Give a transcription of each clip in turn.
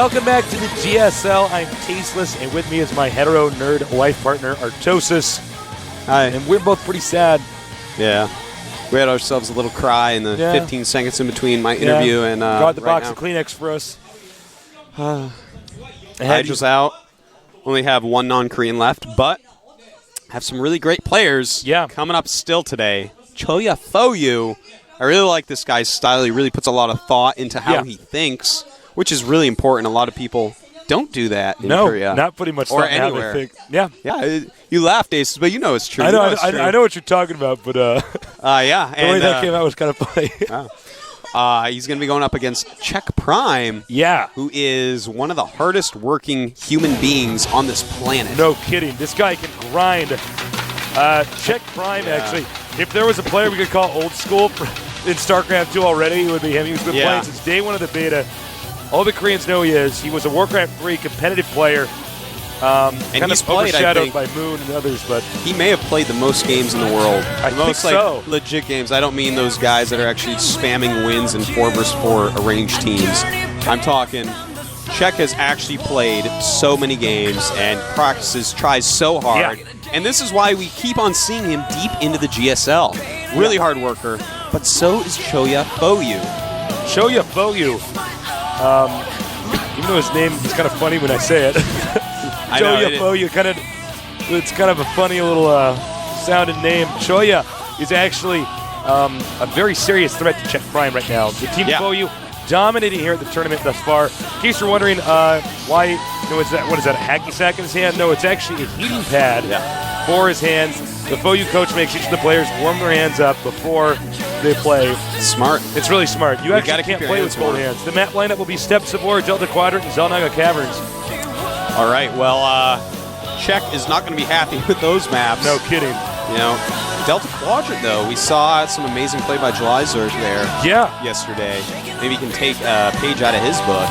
Welcome back to the GSL. I'm Tasteless, and with me is my hetero nerd life partner, Artosis. Hi. And we're both pretty sad. Yeah. We had ourselves a little cry in the 15 seconds in between my interview and got the right box now. of Kleenex for us. Hydra's out. Only have one non-Korean left, but have some really great players coming up still today. Choya Foyu. I really like this guy's style. He really puts a lot of thought into how he thinks, which is really important. A lot of people don't do that in Korea. Not pretty much or thought how anywhere. they think. Yeah. Yeah, you laugh, Ace, but you know it's true. I know what you're talking about, but yeah. the way that came out was kind of funny. He's going to be going up against Czech Prime, who is one of the hardest working human beings on this planet. No kidding. This guy can grind. Czech Prime, actually, if there was a player we could call old school in StarCraft 2 already, it would be him. He's been playing since day one of the beta. All the Koreans know he is. He was a Warcraft 3 competitive player. And kind he's of played, overshadowed by Moon and others, but he may have played the most games in the world. I think so. Legit games. I don't mean those guys that are actually spamming wins in 4 versus 4 arranged teams. I'm talking Czech has actually played so many games and tries so hard. Yeah. And this is why we keep on seeing him deep into the GSL. Really hard worker. But so is Choya Foyu. Choya Foyu. Even though his name is kind of funny when I say it. Choya Foyu, it's kind of a funny little sounding name. Choya is actually a very serious threat to Czech Prime right now. The team Foyu dominating here at the tournament thus far. In case you're wondering why, what is that, a hacky sack in his hand? No, it's actually a heating pad for his hands. The Foyu coach makes each of the players warm their hands up before they play. Smart. It's really smart. You actually can't play with cold hands. The map lineup will be Steppes of War, Delta Quadrant, and Zelnaga Caverns. All right, well, Czech is not going to be happy with those maps. No kidding. You know, Delta Quadrant, though, we saw some amazing play by July Zerg there yesterday. Maybe you can take a page out of his book.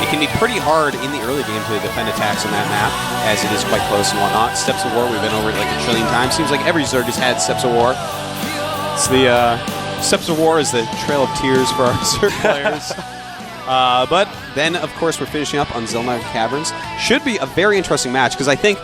It can be pretty hard in the early game to defend attacks on that map, as it is quite close and whatnot. Steppes of War, we've been over it like a trillion times. Seems like every Zerg has had Steppes of War. It's the Steppes of War is the Trail of Tears for our Zerg players. But then, of course, we're finishing up on Zelnaga Caverns. Should be a very interesting match, because I think,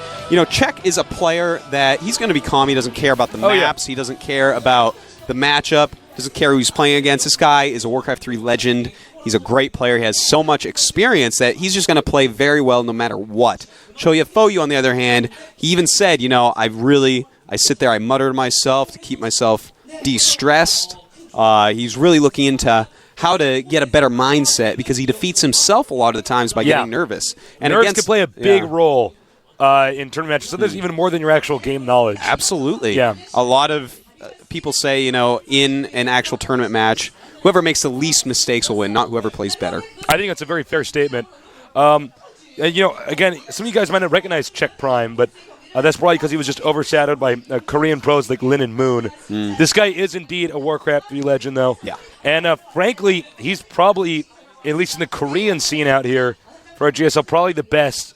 Czech is a player that he's going to be calm. He doesn't care about the maps. He doesn't care about the matchup. Doesn't care who he's playing against. This guy is a Warcraft 3 legend. He's a great player. He has so much experience that he's just going to play very well no matter what. Choya Foyu, on the other hand, he even said, I sit there, I mutter to myself to keep myself de-stressed. He's really looking into how to get a better mindset, because he defeats himself a lot of the times by getting nervous. And nerves can play a big role in tournament matches. So there's even more than your actual game knowledge. Absolutely. Yeah. A lot of people say, in an actual tournament match, whoever makes the least mistakes will win, not whoever plays better. I think that's a very fair statement. Again, some of you guys might not recognize Czech Prime, but that's probably because he was just overshadowed by Korean pros like Lin and Moon. This guy is indeed a Warcraft 3 legend, though. Yeah. And frankly, he's probably, at least in the Korean scene out here, for our GSL, probably the best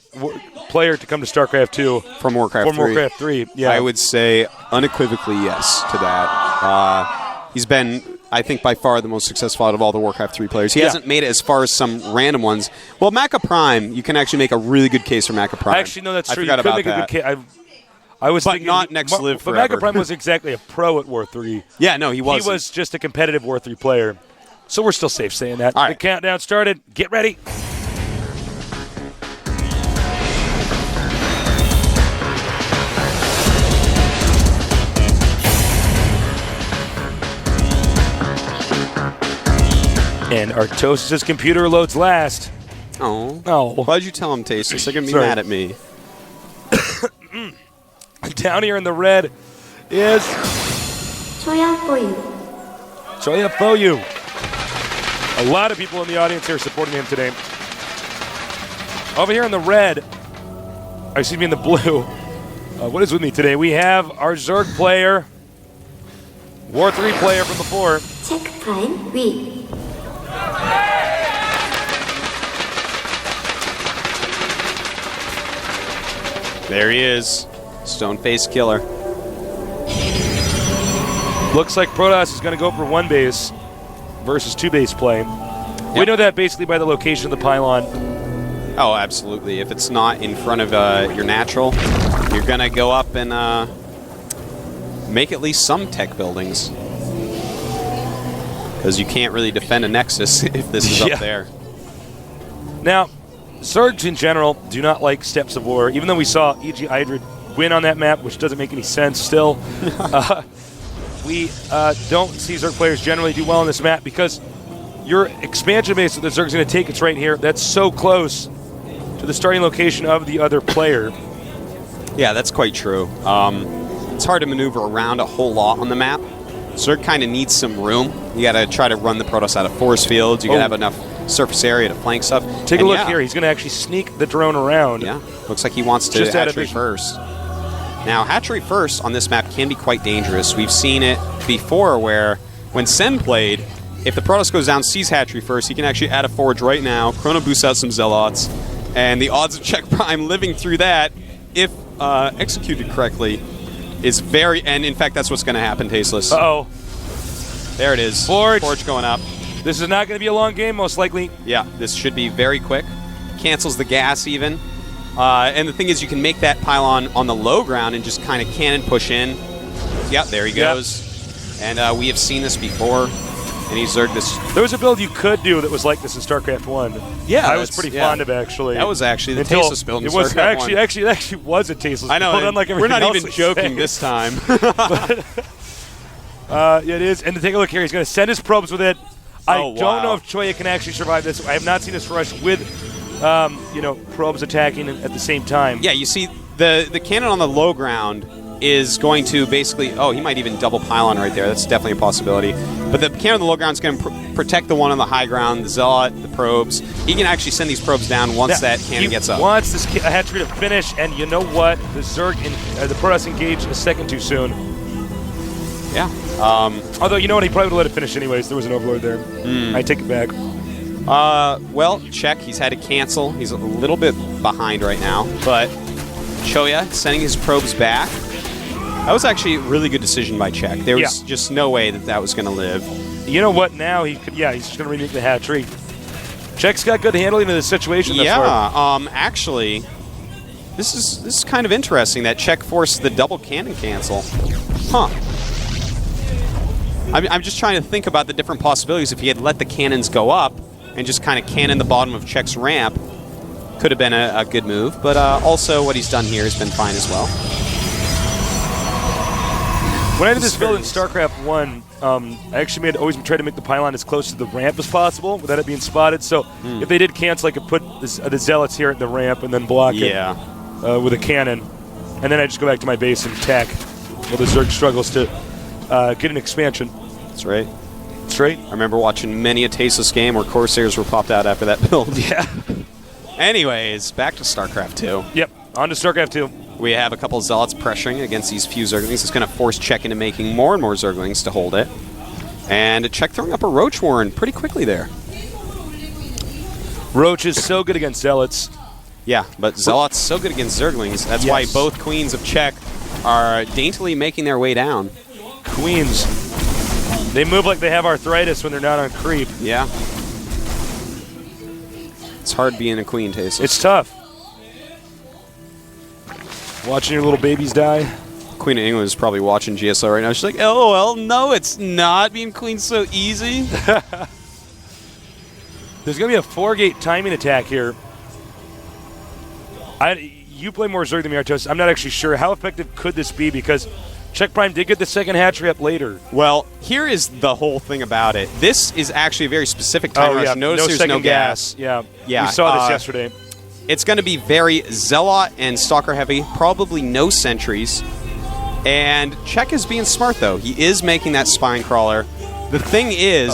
player to come to StarCraft 2. From Warcraft 3. Yeah. I would say unequivocally yes to that. He's been, I think, by far the most successful out of all the Warcraft 3 players. He hasn't made it as far as some random ones. Well, Macca Prime, you can actually make a really good case for Macca Prime. Actually, no, that's true. I forgot about that. A good case. I was thinking, not next live forever. But Macca Prime wasn't exactly a pro at War 3. Yeah, no, he wasn't. He was just a competitive War 3 player. So we're still safe saying that. All right. The countdown started. Get ready. And Artosis' computer loads last. Oh. Why'd you tell him, Tasteless? They're going to be mad at me. Down here in the red is Choya Foyu. Choya Foyu. A lot of people in the audience here supporting him today. Over here in the red, excuse me, in the blue, what is with me today? We have our Zerg player, War 3 player from before. Czech Prime, we. There he is. Stone-faced killer. Looks like Protoss is going to go for one base versus two base play. We know that basically by the location of the pylon. Oh, absolutely. If it's not in front of your natural, you're going to go up and make at least some tech buildings. Because you can't really defend a Nexus if this is up there. Now, Zergs in general do not like Steps of War, even though we saw E.G. Idrid win on that map, which doesn't make any sense still. We don't see Zerg players generally do well on this map because your expansion base that the Zerg's going to take, it's right here. That's so close to the starting location of the other player. Yeah, that's quite true. It's hard to maneuver around a whole lot on the map. Zerg kind of needs some room. You got to try to run the Protoss out of force fields. You got to have enough surface area to flank stuff. Take a look here. He's going to actually sneak the drone around. Yeah, looks like he wants to hatchery first. Now, hatchery first on this map can be quite dangerous. We've seen it before where when Sen played, if the Protoss goes down, sees hatchery first, he can actually add a forge right now, chrono boost out some Zealots, and the odds of Czech Prime living through that, if executed correctly, is very... And, in fact, that's what's going to happen, Tasteless. Uh-oh. There it is. Forge going up. This is not going to be a long game, most likely. Yeah, this should be very quick. Cancels the gas, even. And the thing is, you can make that pylon on the low ground and just kind of cannon push in. Yep, there he goes. Yep. And we have seen this before. And he zerged this. There was a build you could do that was like this in StarCraft 1. Yeah, I was pretty fond of, actually. That was actually the Tasteless build in it was StarCraft 1. Actually, it actually was a Tasteless I know, build, unlike we're not else even joking this time. But, yeah, it is. And to take a look here, he's going to send his probes with it. I don't know if Choya can actually survive this. I have not seen this rush with, probes attacking at the same time. Yeah, you see, the cannon on the low ground is going to basically... Oh, he might even double pylon right there. That's definitely a possibility. But the cannon on the low ground is going to protect the one on the high ground, the Zealot, the probes. He can actually send these probes down once that cannon gets up. He wants this hatchery to finish, and you know what? The Zerg, the Protoss engaged a second too soon. Yeah. Although, you know what? He probably would let it finish anyways. There was an Overlord there. I take it back. Well, check. He's had to cancel. He's a little bit behind right now. But Choya sending his probes back. That was actually a really good decision by Czech. There was just no way that was going to live. You know what? Now he's just going to remake the hatchery. Czech's got good handling of the situation. Actually, this is kind of interesting that Czech forced the double cannon cancel. Huh. I'm just trying to think about the different possibilities. If he had let the cannons go up and just kind of cannon the bottom of Czech's ramp, could have been a good move. But also what he's done here has been fine as well. When I did this build in StarCraft 1, I actually always tried to make the pylon as close to the ramp as possible without it being spotted. So if they did cancel, I could put the Zealots here at the ramp and then block it with a cannon. And then I just go back to my base and attack while the Zerg struggles to get an expansion. That's right. That's right. I remember watching many a Tasteless game where Corsairs were popped out after that build. Yeah. Anyways, back to StarCraft 2. Yep, on to StarCraft 2. We have a couple of Zealots pressuring against these few Zerglings. It's going to force Czech into making more and more Zerglings to hold it. And Czech throwing up a Roach Warren pretty quickly there. Roach is so good against Zealots. Yeah, but Zealots so good against Zerglings. That's why both Queens of Czech are daintily making their way down. Queens. They move like they have arthritis when they're not on creep. Yeah. It's hard being a Queen, Tasteless. It's tough. Watching your little babies die. Queen of England is probably watching GSL right now. She's like, LOL, no, it's not. Being Queen so easy. There's going to be a 4-gate timing attack here. You play more Zerg than me, Artos. I'm not actually sure. How effective could this be? Because Czech Prime did get the second hatchery up later. Well, here is the whole thing about it. This is actually a very specific time rush. Notice there's no gas. Yeah, we saw this yesterday. It's going to be very Zealot and Stalker heavy, probably no sentries. And Czech is being smart, though. He is making that spine crawler. The thing is,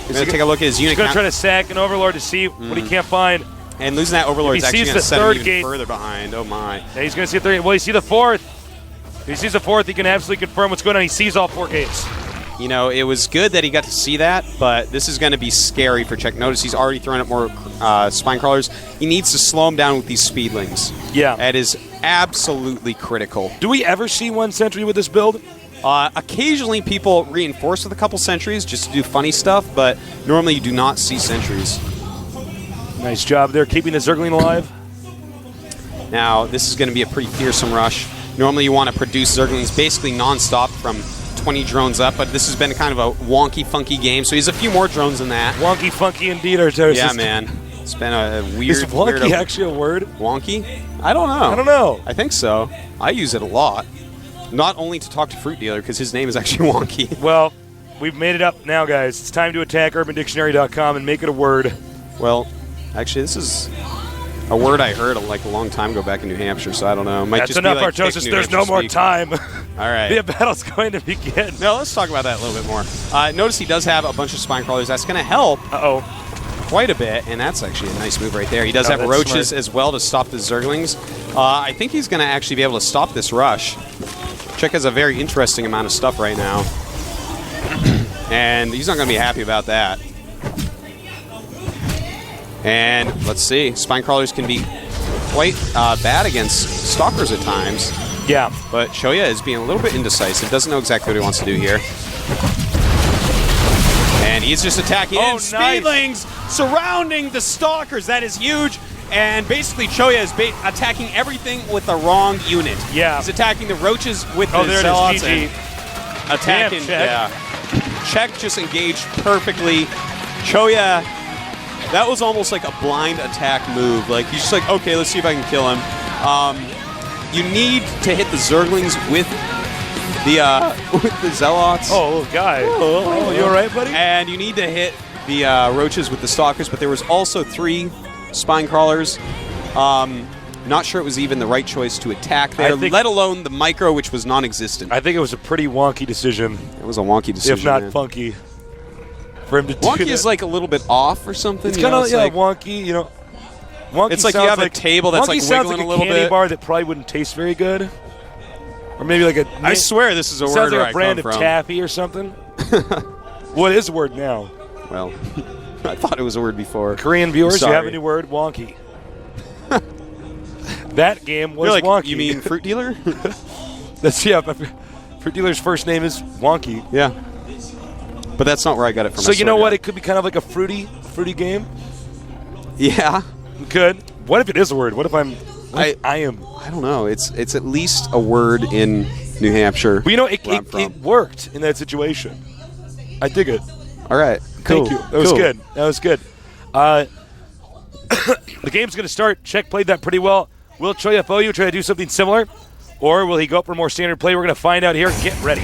he's going to take a look at his unit count. He's going to try to sack an Overlord to see what he can't find. And losing that Overlord is actually going to set him even further behind. Oh, my. Yeah, he's going to see a third. Well, you see the fourth. If he sees the fourth, he can absolutely confirm what's going on. He sees all 4 gates. You know, it was good that he got to see that, but this is going to be scary for Czech. Notice he's already throwing up more spine crawlers. He needs to slow him down with these speedlings. Yeah. That is absolutely critical. Do we ever see 1 sentry with this build? Occasionally people reinforce with a couple sentries just to do funny stuff, but normally you do not see sentries. Nice job there, keeping the Zergling alive. Now, this is going to be a pretty fearsome rush. Normally, you want to produce Zerglings basically nonstop from 20 drones up, but this has been kind of a wonky, funky game, so he's a few more drones than that. Wonky, funky indeed, Artosis. Yeah, man. It's been a weird... Is wonky actually a word? Wonky? I don't know. I don't know. I think so. I use it a lot. Not only to talk to Fruit Dealer, because his name is actually Wonky. Well, we've made it up now, guys. It's time to attack UrbanDictionary.com and make it a word. Well, actually, this is a word I heard like a long time ago back in New Hampshire, so I don't know. It might That's just enough, be like Artosis. New There's Hampshire no more speak. time. All right. The battle's going to begin. No, let's talk about that a little bit more. Notice he does have a bunch of spine crawlers. That's going to help quite a bit, and that's actually a nice move right there. He does have roaches smart as well to stop the Zerglings. I think he's going to actually be able to stop this rush. Czech has a very interesting amount of stuff right now, and he's not going to be happy about that. And let's see, spine crawlers can be quite bad against stalkers at times. Yeah. But Choya is being a little bit indecisive, doesn't know exactly what he wants to do here. And he's just attacking Speedlings surrounding the stalkers. That is huge. And basically Choya is attacking everything with the wrong unit. Yeah. He's attacking the roaches with the there zealots. it is, GG. Attacking, Damn, Czech just engaged perfectly. Choya, that was almost like a blind attack move. Like, he's just like, okay, let's see if I can kill him. You need to hit the Zerglings with the Zealots. Oh, little guy. Oh, you all right, buddy? And you need to hit the Roaches with the Stalkers, but there was also 3 Spine Crawlers. Not sure it was even the right choice to attack there, let alone the Micro, which was non-existent. I think it was a pretty wonky decision. It was a wonky decision, if not funky. For him to wonky do that. is like a little bit off or something. It's kind of like wonky, you know. Wonky it's like you have a table that's like wiggling a little bit. Candy bar that probably wouldn't taste very good, or maybe like a. I swear this is a word sounds like where a brand of taffy or something. What is a word now? Well, I thought it was a word before. Korean viewers, you have a new word, wonky. That game was wonky. You mean Fruit Dealer? That's Fruit Dealer's first name is Wonky. Yeah. But that's not where I got it from. So you know what? It could be kind of like a fruity game. Yeah. It could. What if it is a word? What if I am? I don't know. It's at least a word in New Hampshire. But you know, it worked in that situation. I dig it. All right. Cool. Thank you. That was good. That was good. The game's going to start. Czech played that pretty well. Will Choya try to do something similar? Or will he go up for more standard play? We're going to find out here. Get ready.